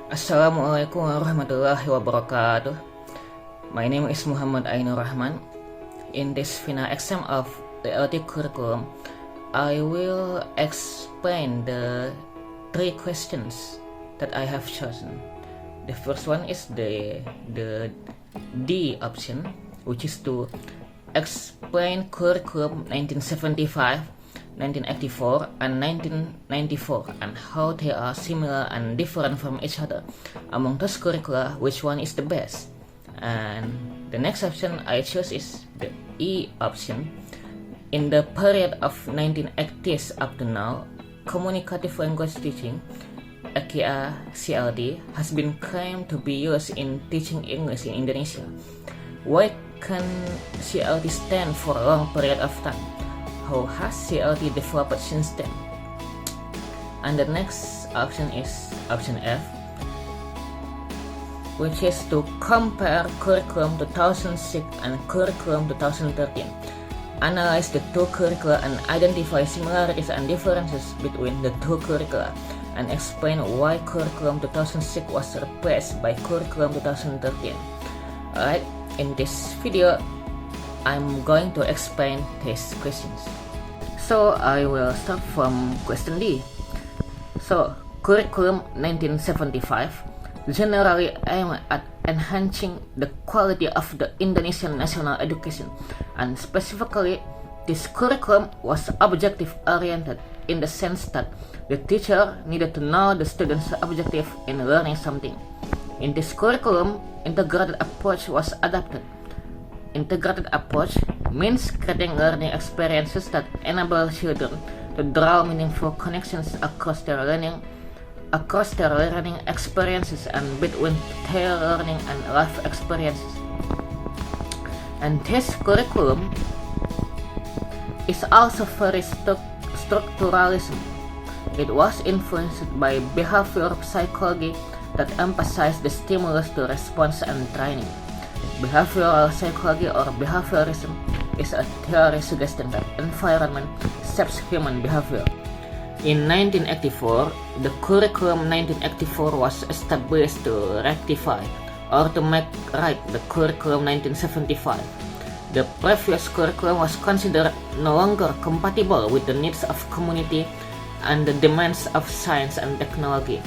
Assalamualaikum warahmatullahi wabarakatuh. My name is Muhammad Ainur Rahman. In this final exam of the ELT curriculum, I will explain the three questions that I have chosen. The first one is the D option, which is to explain curriculum 1975, 1984 and 1994 and how they are similar and different from each other. Among those curricula, which one is the best? And the next option I choose is the E option. In the period of 1980s up to now, communicative language teaching, aka CLT, has been claimed to be used in teaching English in Indonesia. Why can CLT stand for a long period of time? How has CLT developed since then? And the next option is option F, which is to compare curriculum 2006 and curriculum 2013. Analyze the two curricula and identify similarities and differences between the two curricula, and explain why curriculum 2006 was replaced by curriculum 2013. Alright, in this video, I'm going to explain these questions. So I will start from question D. So, curriculum 1975 generally aim at enhancing the quality of the Indonesian national education, and specifically, this curriculum was objective-oriented in the sense that the teacher needed to know the student's objective in learning something. In this curriculum, integrated approach was adopted. Integrated approach means creating learning experiences that enable children to draw meaningful connections across their learning experiences and between their learning and life experiences. And this curriculum is also very structuralism. It was influenced by behavioral psychology that emphasized the stimulus to response and training. Behavioral psychology or behaviorism is a theory suggesting that environment shapes human behavior. In 1984, the curriculum 1984 was established to rectify or to make right the curriculum 1975. The previous curriculum was considered no longer compatible with the needs of community and the demands of science and technology.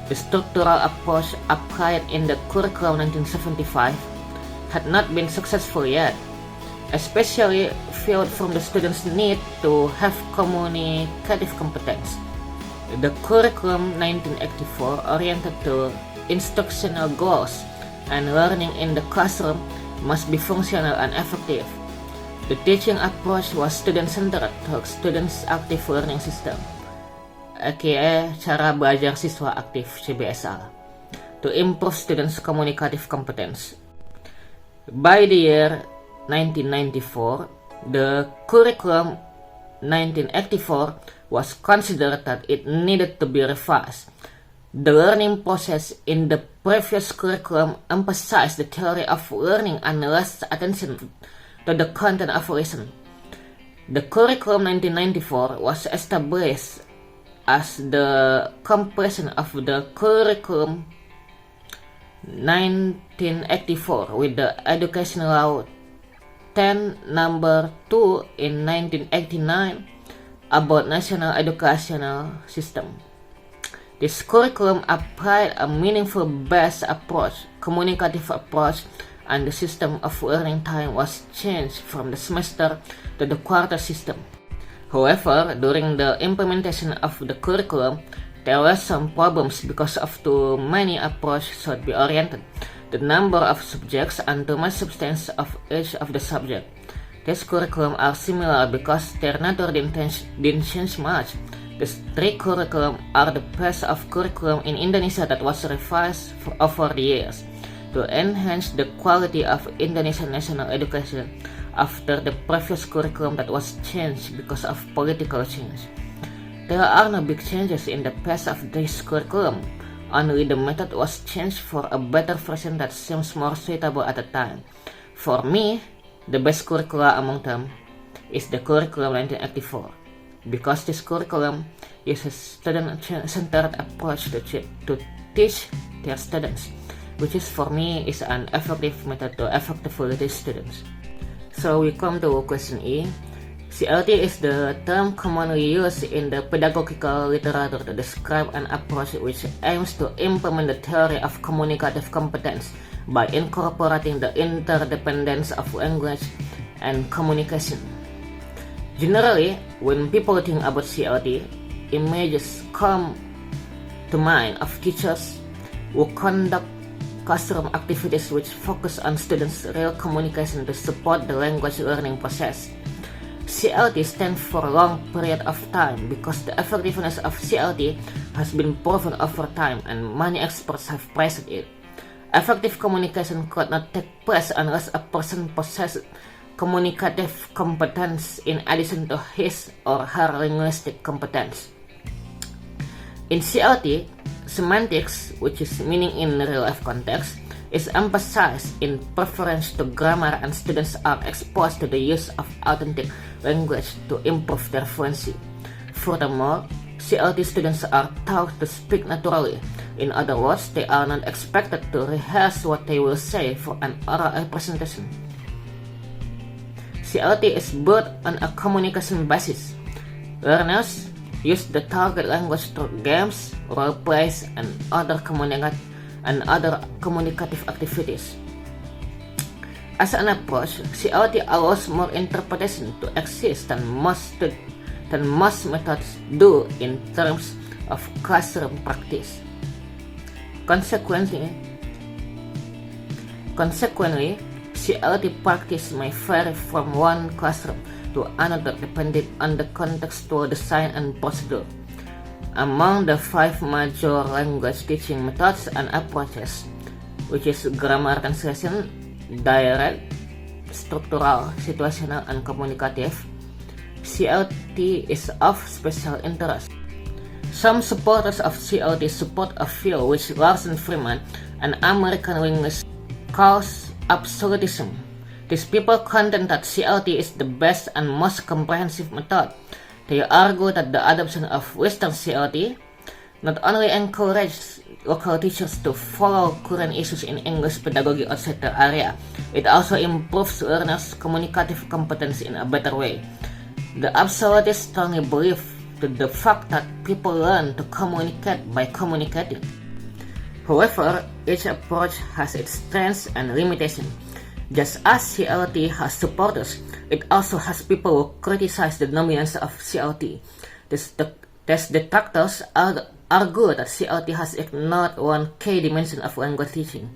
The structural approach applied in the curriculum 1975 had not been successful yet, especially viewed from the students' need to have communicative competence. The curriculum 1984 oriented to instructional goals and learning in the classroom must be functional and effective. The teaching approach was student-centered to students' active learning system, aka cara belajar siswa aktif (CBSA), to improve students' communicative competence. By the year 1994, the curriculum 1984 was considered that it needed to be revised. The learning process in the previous curriculum emphasized the theory of learning and less attention to the content of lesson. The curriculum 1994 was established as the completion of the curriculum 1984 with the Education Law 10 number 2 in 1989 about national educational system. This curriculum applied a meaningful based approach, communicative approach, and the system of learning time was changed from the semester to the quarter system. However, during the implementation of the curriculum, there were some problems because of too many approaches should be oriented, the number of subjects, and too much substance of each of the subject. These curriculum are similar because their nature didn't change much. The three curriculum are the best of curriculum in Indonesia that was revised over the years to enhance the quality of Indonesian national education after the previous curriculum that was changed because of political change. There are no big changes in the pace of this curriculum, only the method was changed for a better version that seems more suitable at the time. For me, the best curricula among them is the curriculum 1984, because this curriculum uses student-centered approach to teach their students, which is for me is an effective method to effectively teach students. So we come to question E. CLT is the term commonly used in the pedagogical literature to describe an approach which aims to implement the theory of communicative competence by incorporating the interdependence of language and communication. Generally, when people think about CLT, images come to mind of teachers who conduct classroom activities which focus on students' real communication to support the language learning process. CLT stands for long period of time because the effectiveness of CLT has been proven over time and many experts have praised it. Effective communication could not take place unless a person possessed communicative competence in addition to his or her linguistic competence. In CLT, semantics, which is meaning in real-life context, is emphasized in preference to grammar, and students are exposed to the use of authentic language to improve their fluency. Furthermore, CLT students are taught to speak naturally. In other words, they are not expected to rehearse what they will say for an oral representation. CLT is built on a communication basis. Learners use the target language through games, role plays, and other communicative activities. As an approach, CLT allows more interpretation to exist than most methods do in terms of classroom practice. Consequently, CLT practice may vary from one classroom to another depending on the contextual design and procedure. Among the 5 major language teaching methods and approaches, which is grammar translation, direct, structural, situational, and communicative, CLT is of special interest. Some supporters of CLT support a view which Larsen Freeman, an American linguist, calls absolutism. These people contend that CLT is the best and most comprehensive method. They argue that the adoption of Western CLT not only encourages local teachers to follow current issues in English pedagogy outside their area, it also improves learners' communicative competence in a better way. The absolutists strongly believe that the fact that people learn to communicate by communicating. However, each approach has its strengths and limitations. Just as CLT has supporters, it also has people who criticize the dominance of CLT. These detractors argue that CLT has ignored one key dimension of language teaching.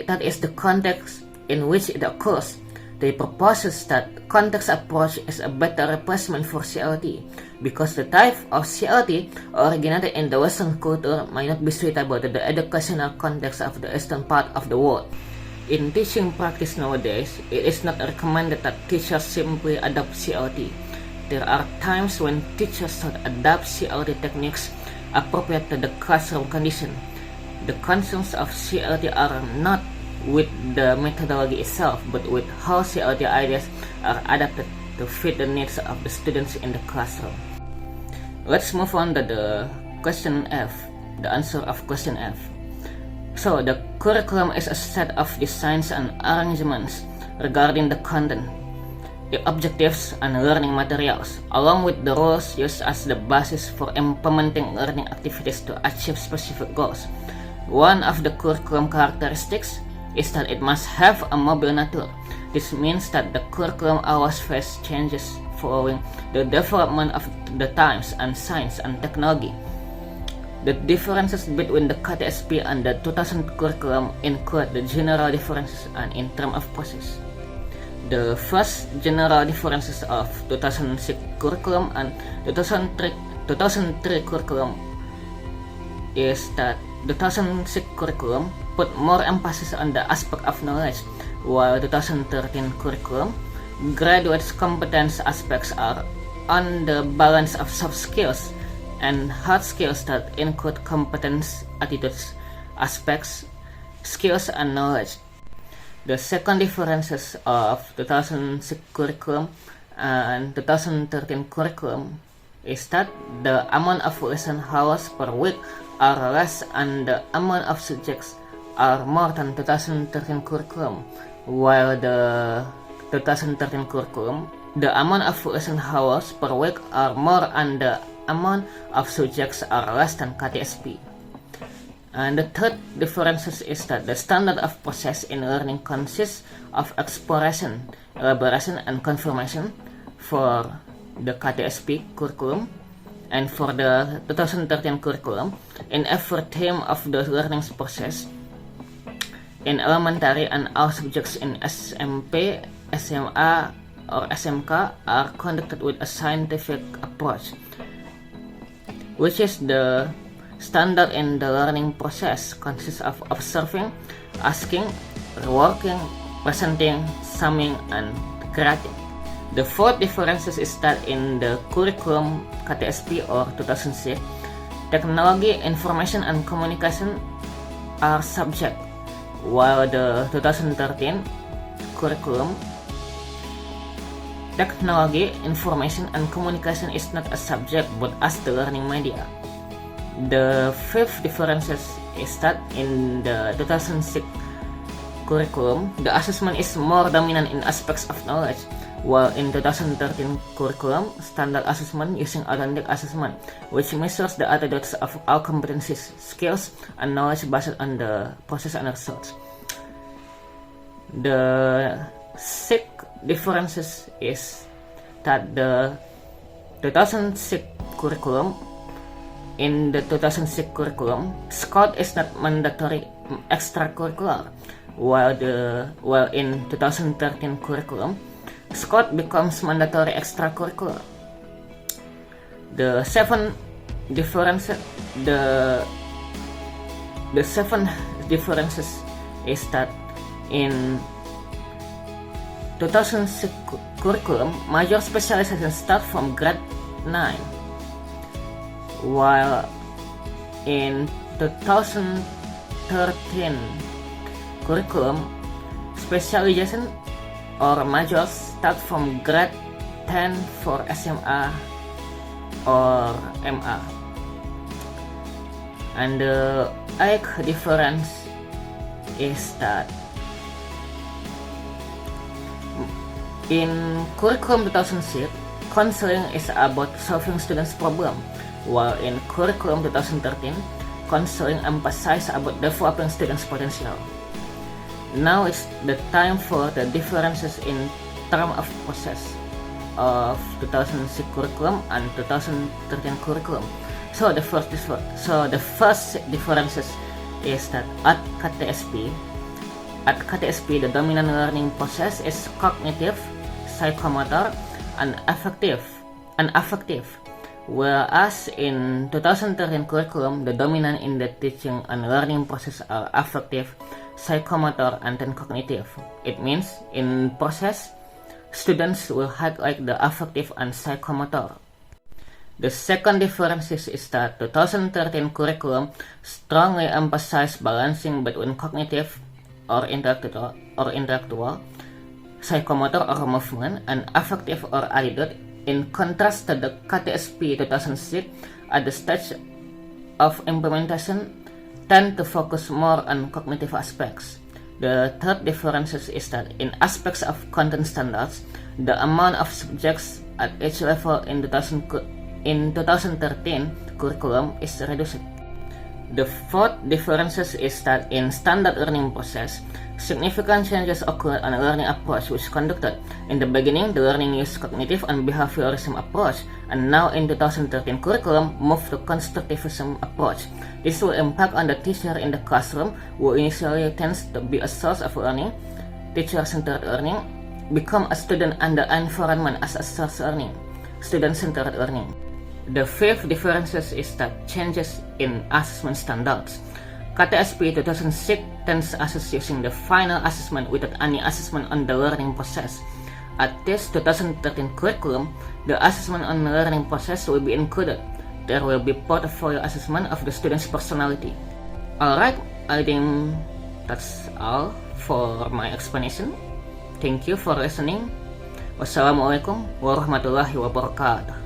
That is the context in which it occurs. They propose that context approach is a better replacement for CLT because the type of CLT originated in the Western culture might not be suitable to the educational context of the Eastern part of the world. In teaching practice nowadays, it is not recommended that teachers simply adopt CLT. There are times when teachers should adapt CLT techniques appropriate to the classroom condition. The concerns of CLT are not with the methodology itself, but with how CLT ideas are adapted to fit the needs of the students in the classroom. Let's move on to the question F, the answer of question F. So, the curriculum is a set of designs and arrangements regarding the content, the objectives, and learning materials, along with the rules used as the basis for implementing learning activities to achieve specific goals. One of the curriculum characteristics is that it must have a mobile nature. This means that the curriculum always face changes following the development of the times and science and technology. The differences between the KTSP and the 2000 curriculum include the general differences and in terms of process. The first general differences of 2006 curriculum and 2003 curriculum is that the 2006 curriculum put more emphasis on the aspect of knowledge, while 2013 curriculum graduates competence aspects are on the balance of soft skills and hard skills that include competence, attitudes, aspects, skills, and knowledge. The second differences of 2006 curriculum and 2013 curriculum is that the amount of lesson hours per week are less and the amount of subjects are more than 2013 curriculum, while the 2013 curriculum, the amount of lesson hours per week are more and the amount of subjects are less than KTSP. And the third difference is that the standard of process in learning consists of exploration, elaboration, and confirmation for the KTSP curriculum, and for the 2013 curriculum, in every theme of the learning process, in elementary and all subjects in SMP, SMA, or SMK are conducted with a scientific approach, which is the standard in the learning process consists of observing, asking, reworking, presenting, summing, and creating. The fourth difference is that in the curriculum KTSP or 2006, technology, information, and communication are subject, while the 2013 curriculum, technology, information, and communication is not a subject but as the learning media. The fifth difference is that in the 2006 curriculum, the assessment is more dominant in aspects of knowledge, while in 2013 curriculum, standard assessment using authentic assessment, which measures the attitudes of all competencies, skills, and knowledge based on the process and results. The sixth difference is that the 2006 curriculum, in the 2006 curriculum, Scout is not mandatory extracurricular, while in 2013 curriculum, Scout becomes mandatory extracurricular. The seventh difference is that in 2006 curriculum, major specialization start from grade 9, while in 2013 curriculum, specialization or majors start from grade 10 for SMA or MA. And the eighth difference is that in curriculum 2006, counseling is about solving students' problem, while in curriculum 2013, counseling emphasizes about developing students' potential. Now it's the time for the differences in terms of process of 2006 curriculum and 2013 curriculum. So the first differences is that at KTSP, the dominant learning process is cognitive, psychomotor, and affective, whereas in 2013 curriculum, the dominant in the teaching and learning process are affective, psychomotor, and then cognitive. It means in process, students will highlight the affective and psychomotor. The second difference is that 2013 curriculum strongly emphasizes balancing between cognitive or intellectual, psychomotor or movement, and affective or attitude, in contrast to the KTSP 2006 at the stage of implementation tend to focus more on cognitive aspects. The third difference is that in aspects of content standards, the amount of subjects at each level in 2013 curriculum is reduced. The fourth difference is that in standard learning process, significant changes occurred on a learning approach which conducted. In the beginning, the learning used cognitive and behaviorism approach, and now in 2013 curriculum moved to constructivism approach. This will impact on the teacher in the classroom, who initially tends to be a source of learning. Teacher-centered learning become a student and the environment as a source learning. Student-centered learning. The fifth difference is that changes in assessment standards. KTSP 2006 tends to assess using the final assessment without any assessment on the learning process. At this 2013 curriculum, the assessment on the learning process will be included. There will be portfolio assessment of the student's personality. Alright, I think that's all for my explanation. Thank you for listening. Wassalamualaikum warahmatullahi wabarakatuh.